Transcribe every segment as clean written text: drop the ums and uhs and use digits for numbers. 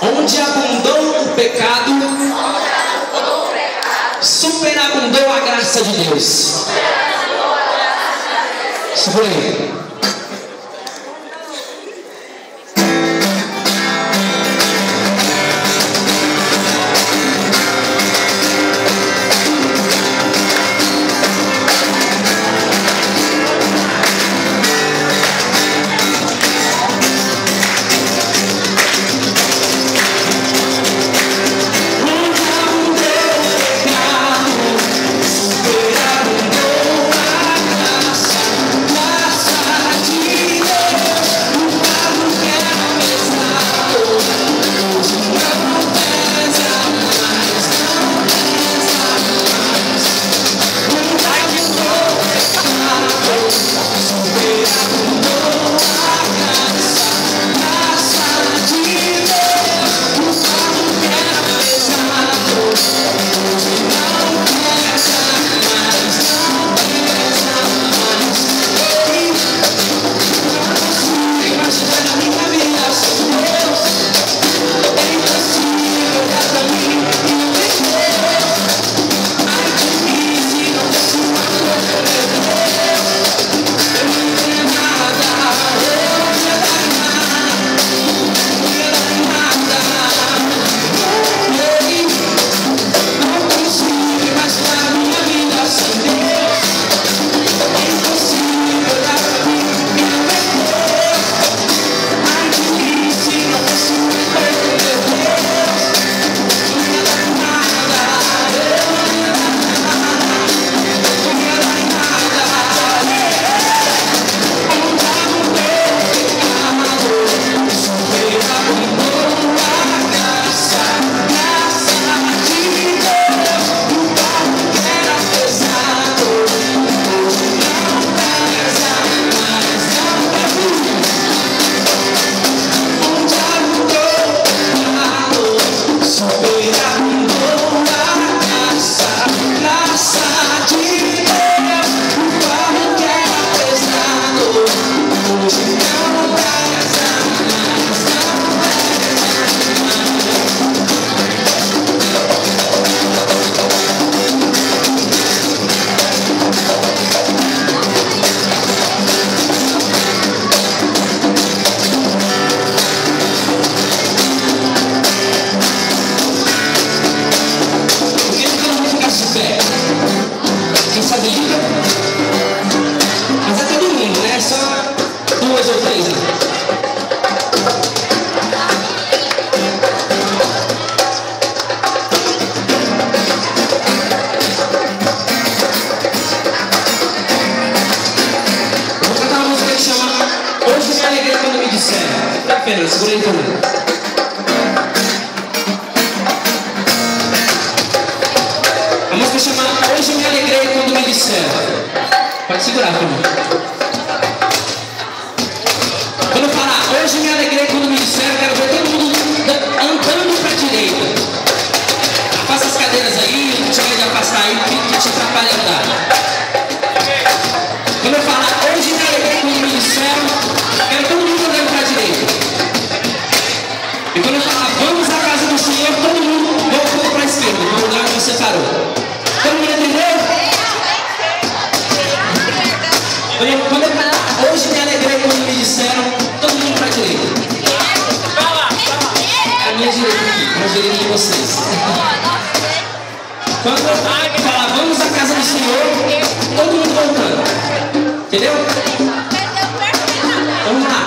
Onde abundou o pecado, superabundou a graça de Deus. Segura aí. Segura aí também. A música chama Hoje Me Alegrei Quando Me Disseram. Pode segurar também. Quando eu falar Hoje Me Alegrei Quando Me Disseram, quero ver todo mundo andando para a direita. Afasta as cadeiras aí, não tinha de afastar aí, que te atrapalha a andar. Quando eu falar Hoje Me Alegrei Quando Me Disseram, quero todo mundo andando para a direita. E quando eu falar vamos à casa do Senhor, todo mundo voltou para a esquerda, no lugar onde você parou. Todo mundo entendeu? Quando eu falar hoje me alegrei quando me disseram, todo mundo para a direita. É a minha direita aqui, a direita de vocês. Quando eu falar vamos à casa do Senhor, todo mundo voltando. Entendeu? Vamos lá.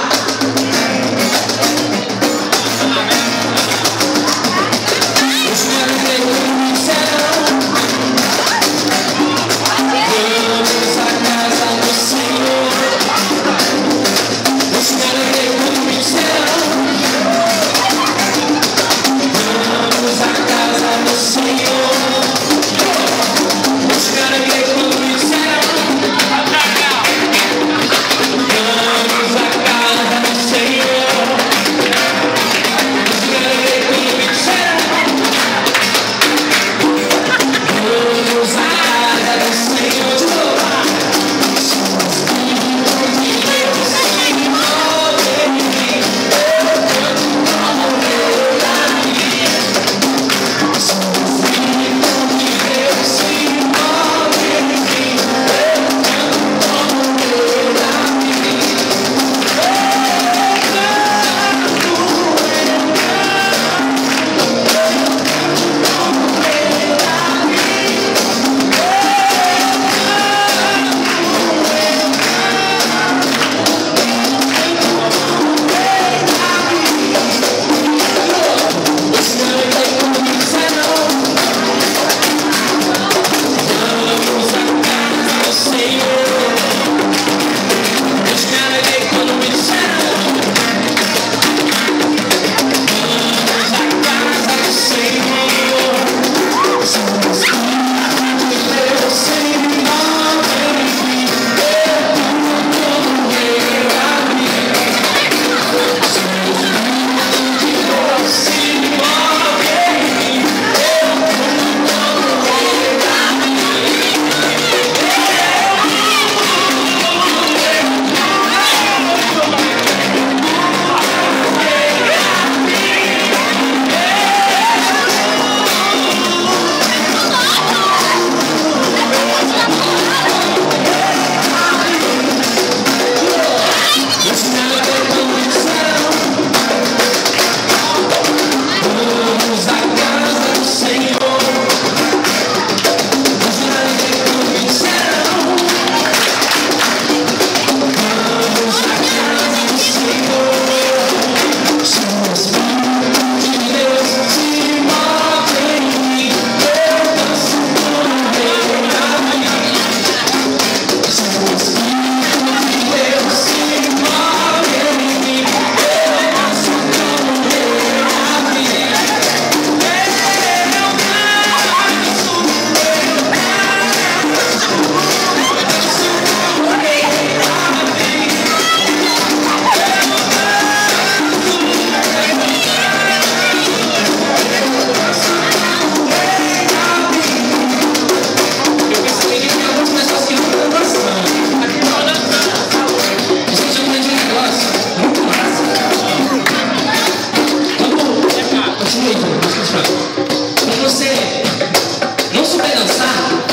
Senhor, Continua aí, continua. Quando você não souber dançar,